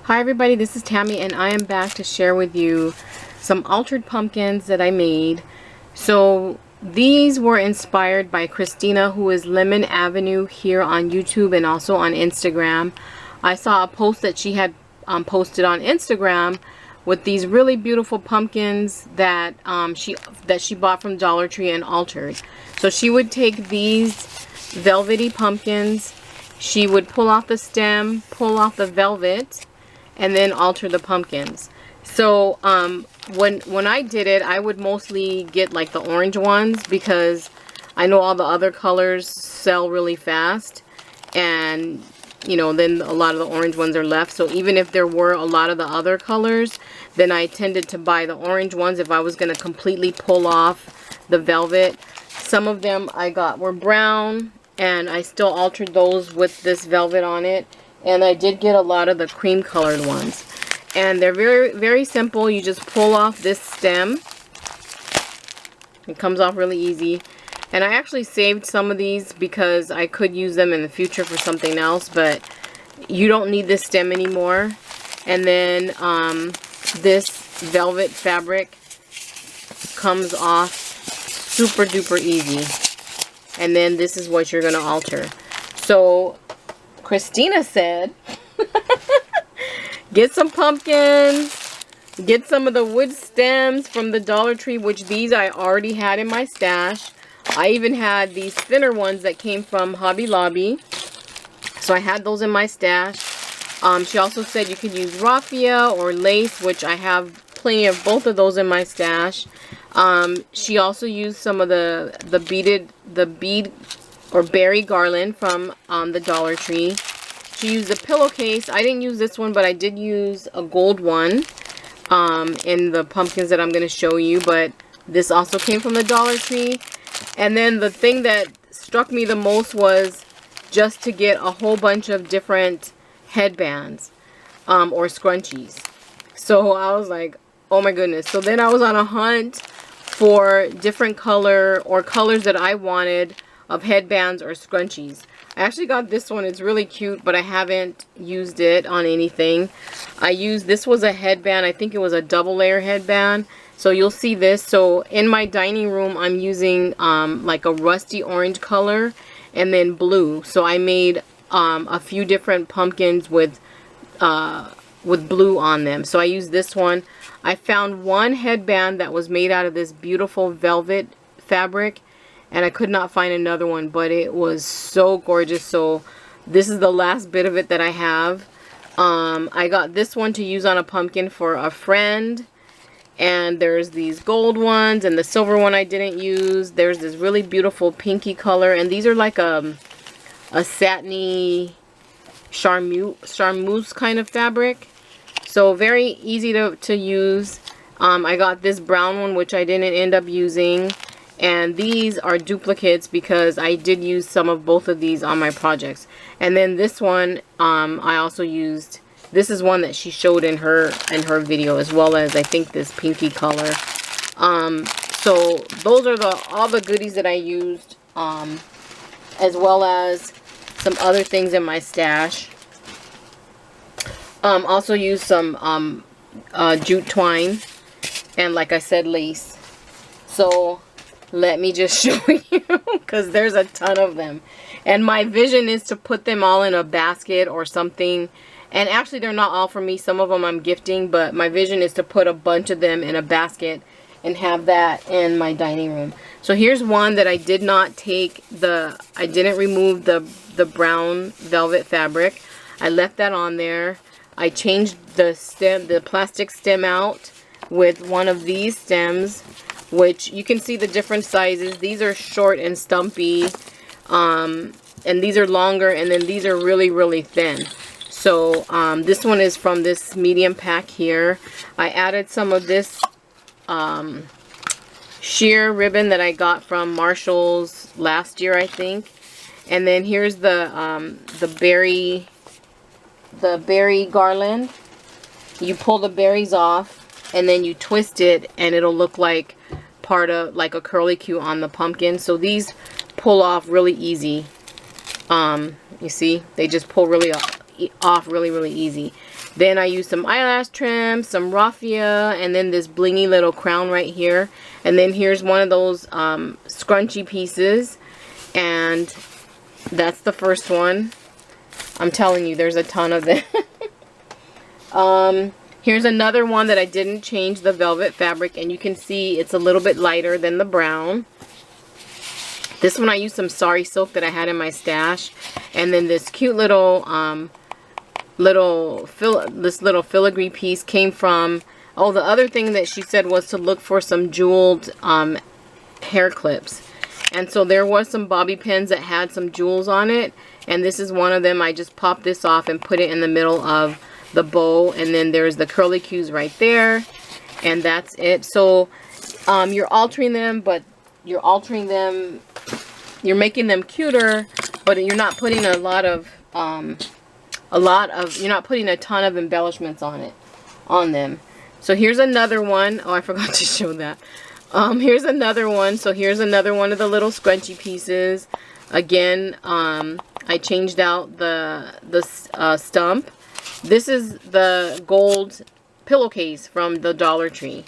Hi everybody, this is Tammy and I am back to share with you some altered pumpkins that I made. So these were inspired by Christina, who is Lemon Avenue here on YouTube and also on Instagram. I saw a post that she had posted on Instagram with these really beautiful pumpkins that she bought from Dollar Tree and altered. So she would take these velvety pumpkins, she would pull off the stem, pull off the velvet, and then alter the pumpkins. So when I did it, I would mostly get like the orange ones because I know all the other colors sell really fast, and you know, then a lot of the orange ones are left. So even if there were a lot of the other colors, then I tended to buy the orange ones if I was going to completely pull off the velvet. Some of them I got were brown, and I still altered those with this velvet on it. And I did get a lot of the cream colored ones. And they're very, very simple. You just pull off this stem. It comes off really easy. And I actually saved some of these because I could use them in the future for something else. But you don't need this stem anymore. And then this velvet fabric comes off super duper easy. And then this is what you're going to alter. So Christina said, get some pumpkins, get some of the wood stems from the Dollar Tree, which these I already had in my stash. I even had these thinner ones that came from Hobby Lobby. So I had those in my stash. She also said you could use raffia or lace, which I have plenty of both of those in my stash. She also used some of the bead or berry garland from the Dollar Tree. She used a pillowcase. I didn't use this one, but I did use a gold one in the pumpkins that I'm going to show you. But this also came from the Dollar Tree. And then the thing that struck me the most was just to get a whole bunch of different headbands or scrunchies. So I was like, oh my goodness. So then I was on a hunt for different color or colors that I wanted of headbands or scrunchies. I actually got this one. It's really cute, but I haven't used it on anything. This was a headband. I think it was a double layer headband. So you'll see this. So in my dining room, I'm using like a rusty orange color and then blue. So I made a few different pumpkins with blue on them. So I used this one. I found one headband that was made out of this beautiful velvet fabric, and I could not find another one, but it was so gorgeous. So this is the last bit of it that I have. I got this one to use on a pumpkin for a friend. And there's these gold ones, and the silver one I didn't use. There's this really beautiful pinky color, and these are like a satiny charmeuse kind of fabric. So very easy to use. I got this brown one, which I didn't end up using. And these are duplicates because I did use some of both of these on my projects. And then this one, I also used. This is one that she showed in her video, as well as I think this pinky color. So those are all the goodies that I used, as well as some other things in my stash. Also used some jute twine, and like I said, lace. So let me just show you, because there's a ton of them. And my vision is to put them all in a basket or something. And actually, they're not all for me. Some of them I'm gifting, but my vision is to put a bunch of them in a basket and have that in my dining room. So here's one that I did not take I didn't remove the brown velvet fabric. I left that on there. I changed the plastic stem out with one of these stems, which you can see the different sizes. These are short and stumpy, and these are longer, and then these are really, really thin. So this one is from this medium pack here. I added some of this sheer ribbon that I got from Marshall's last year, I think. And then here's the berry garland. You pull the berries off, and then you twist it, and it'll look like part of like a curlicue on the pumpkin. So these pull off really easy. You see, they just pull really off really easy. Then I used some eyelash trim, some raffia, and then this blingy little crown right here. And then here's one of those scrunchy pieces. And that's the first one. I'm telling you, there's a ton of them. Here's another one that I didn't change the velvet fabric. And you can see it's a little bit lighter than the brown. This one I used some sari silk that I had in my stash. And then this cute little... this little filigree piece came from, oh, the other thing that she said was to look for some jeweled hair clips. And so there was some bobby pins that had some jewels on it, and this is one of them. I just popped this off and put it in the middle of the bow, and then there's the curly cues right there, and that's it. So you're altering them, but you're making them cuter, but you're not putting you're not putting a ton of embellishments on them. So here's another one. Oh, I forgot to show that. Here's another one. So here's another one of the little scrunchy pieces. Again, I changed out the stump. This is the gold pillowcase from the Dollar Tree.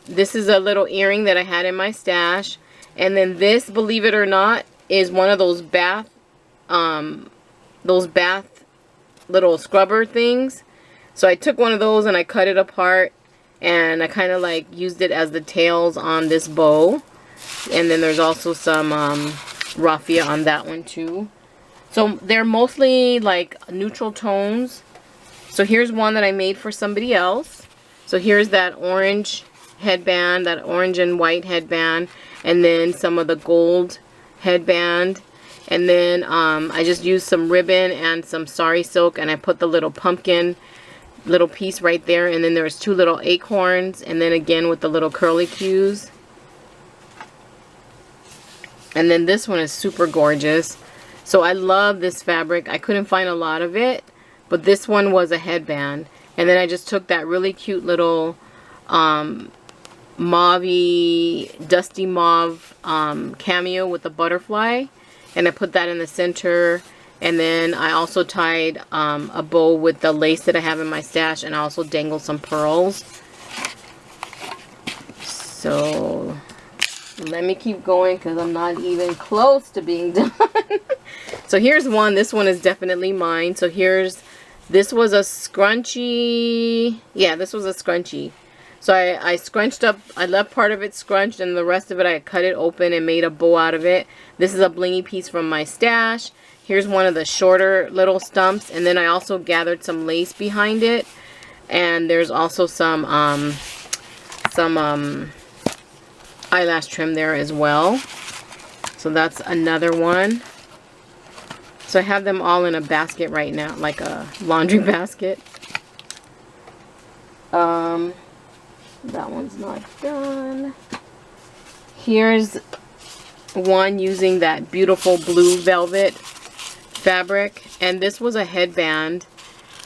This is a little earring that I had in my stash. And then this, believe it or not, is one of those bath little scrubber things. So I took one of those and I cut it apart, and I kind of like used it as the tails on this bow. And then there's also some raffia on that one too. So they're mostly like neutral tones. So here's one that I made for somebody else. So here's that orange headband, that orange and white headband, and then some of the gold headband. And then I just used some ribbon and some sari silk, and I put the little pumpkin little piece right there. And then there's two little acorns, and then again with the little curly cues. And then this one is super gorgeous. So I love this fabric. I couldn't find a lot of it, but this one was a headband. And then I just took that really cute little mauve-y, dusty mauve cameo with the butterfly. And I put that in the center. And then I also tied a bow with the lace that I have in my stash. And I also dangled some pearls. So let me keep going because I'm not even close to being done. So here's one. This one is definitely mine. So this was a scrunchie. Yeah, this was a scrunchie. So I scrunched up, I left part of it scrunched, and the rest of it I cut it open and made a bow out of it. This is a blingy piece from my stash. Here's one of the shorter little stumps, and then I also gathered some lace behind it. And there's also some eyelash trim there as well. So that's another one. So I have them all in a basket right now, like a laundry basket. That one's not done. Here's one using that beautiful blue velvet fabric, and this was a headband.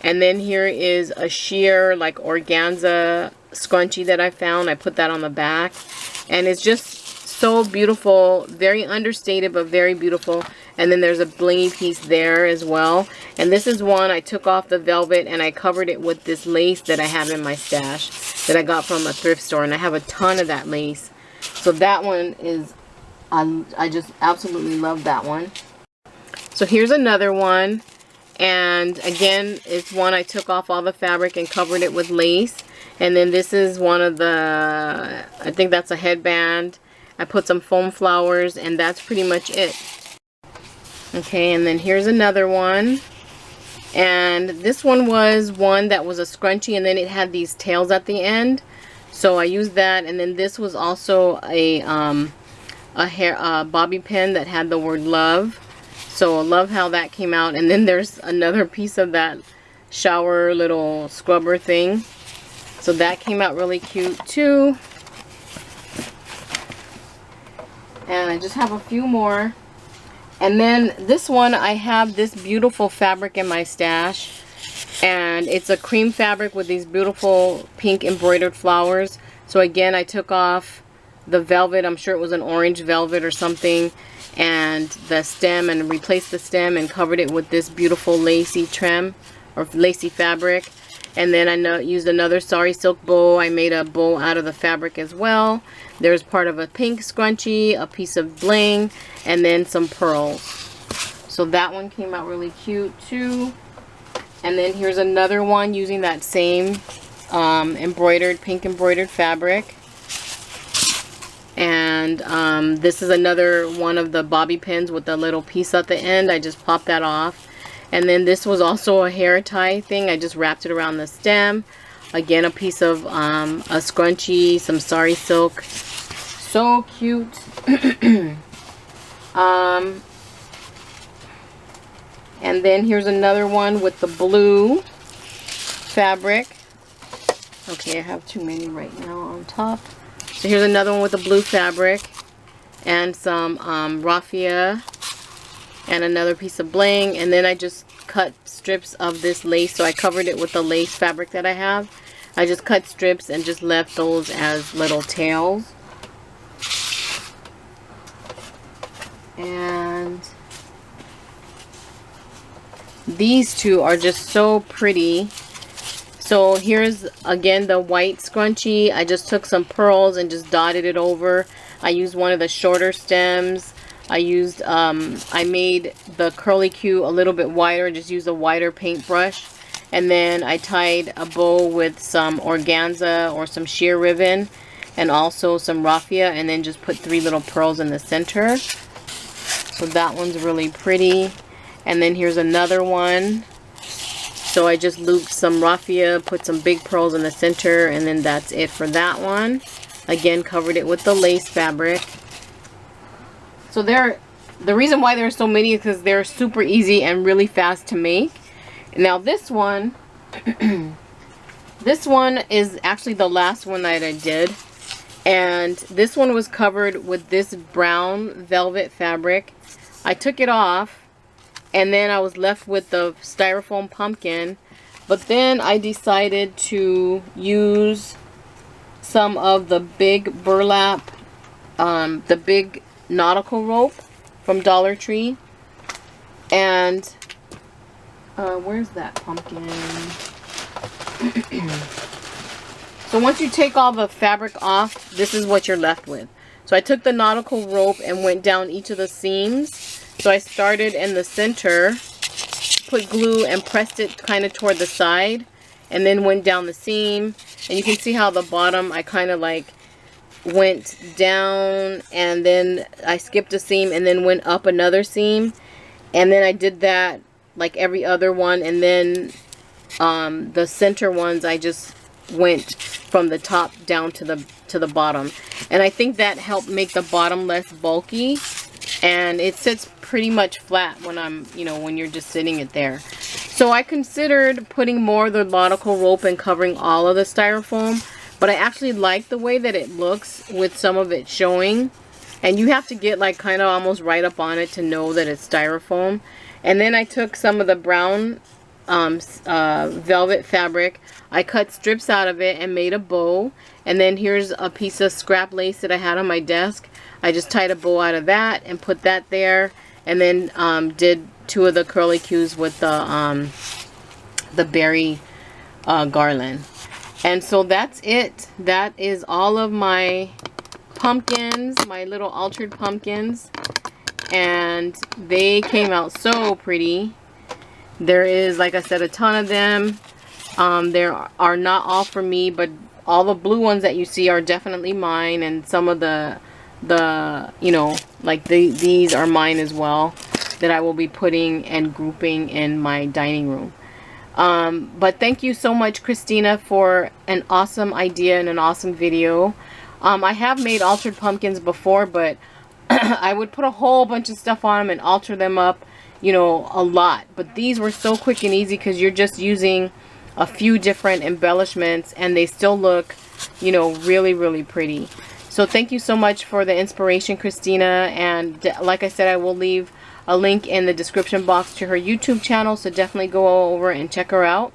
And then here is a sheer like organza scrunchie that I found. I put that on the back, and it's just so beautiful, very understated but very beautiful. And then there's a blingy piece there as well. And this is one I took off the velvet and I covered it with this lace that I have in my stash that I got from a thrift store, and I have a ton of that lace. So that one is, I just absolutely love that one. So here's another one, and again it's one I took off all the fabric and covered it with lace. And then this is one of the, I think that's a headband. I put some foam flowers, and that's pretty much it. Okay, and then here's another one. And this one was one that was a scrunchie, and then it had these tails at the end. So I used that. And then this was also a bobby pin that had the word love. So I love how that came out. And then there's another piece of that shower little scrubber thing. So that came out really cute too. And I just have a few more. And then this one, I have this beautiful fabric in my stash. And it's a cream fabric with these beautiful pink embroidered flowers. So again, I took off the velvet. I'm sure it was an orange velvet or something. And the stem, and replaced the stem and covered it with this beautiful lacy trim or lacy fabric. And then I used another sari silk bow. I made a bow out of the fabric as well. There's part of a pink scrunchie, a piece of bling, and then some pearls. So that one came out really cute too. And then here's another one using that same pink embroidered fabric. And this is another one of the bobby pins with the little piece at the end. I just popped that off. And then this was also a hair tie thing. I just wrapped it around the stem. Again, a piece of a scrunchie, some sari silk. So cute. And then here's another one with the blue fabric. Okay, I have too many right now on top. So here's another one with the blue fabric and some raffia and another piece of bling. And then I just cut strips of this lace. So I covered it with the lace fabric that I have. I just cut strips and just left those as little tails. And these two are just so pretty. So here's again the white scrunchie. I just took some pearls and just dotted it over. I used one of the shorter stems. I used I made the curly Q a little bit wider. Just used a wider paintbrush. And then I tied a bow with some organza or some sheer ribbon and also some raffia, and then just put 3 little pearls in the center. So that one's really pretty. And then here's another one. So I just looped some raffia, put some big pearls in the center, and then that's it for that one. Again, covered it with the lace fabric. So the reason why there are so many is because they're super easy and really fast to make. Now this one, this one is actually the last one that I did. And this one was covered with this brown velvet fabric. I took it off. And then I was left with the styrofoam pumpkin. But then I decided to use some of the big burlap, the big nautical rope from Dollar Tree. And where's that pumpkin? So once you take all the fabric off, this is what you're left with. So I took the nautical rope and went down each of the seams. So I started in the center, put glue and pressed it kind of toward the side, and then went down the seam. And you can see how the bottom, I kind of like went down, and then I skipped a seam and then went up another seam. And then I did that like every other one, and then the center ones I just went from the top down to the bottom. And I think that helped make the bottom less bulky. And it sits pretty much flat when when you're just sitting it there. So I considered putting more of the nautical rope and covering all of the styrofoam, but I actually like the way that it looks with some of it showing. And you have to get like kind of almost right up on it to know that it's styrofoam. And then I took some of the brown velvet fabric. I cut strips out of it and made a bow. And then here's a piece of scrap lace that I had on my desk. I just tied a bow out of that and put that there, and then did 2 of the curly Qs with the berry garland. And so that's it. That is all of my pumpkins, my little altered pumpkins, and they came out so pretty. There is, like I said, a ton of them. There are not all for me, but all the blue ones that you see are definitely mine, and some of the these are mine as well, that I will be putting and grouping in my dining room. But thank you so much, Christina, for an awesome idea and an awesome video. I have made altered pumpkins before, but I would put a whole bunch of stuff on them and alter them up, a lot. But these were so quick and easy because you're just using a few different embellishments and they still look, really, really pretty. So thank you so much for the inspiration, Christina. And like I said, I will leave a link in the description box to her YouTube channel. So definitely go over and check her out.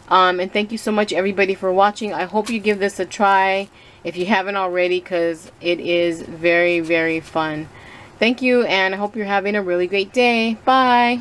And thank you so much, everybody, for watching. I hope you give this a try if you haven't already, because it is very, very fun. Thank you, and I hope you're having a really great day. Bye.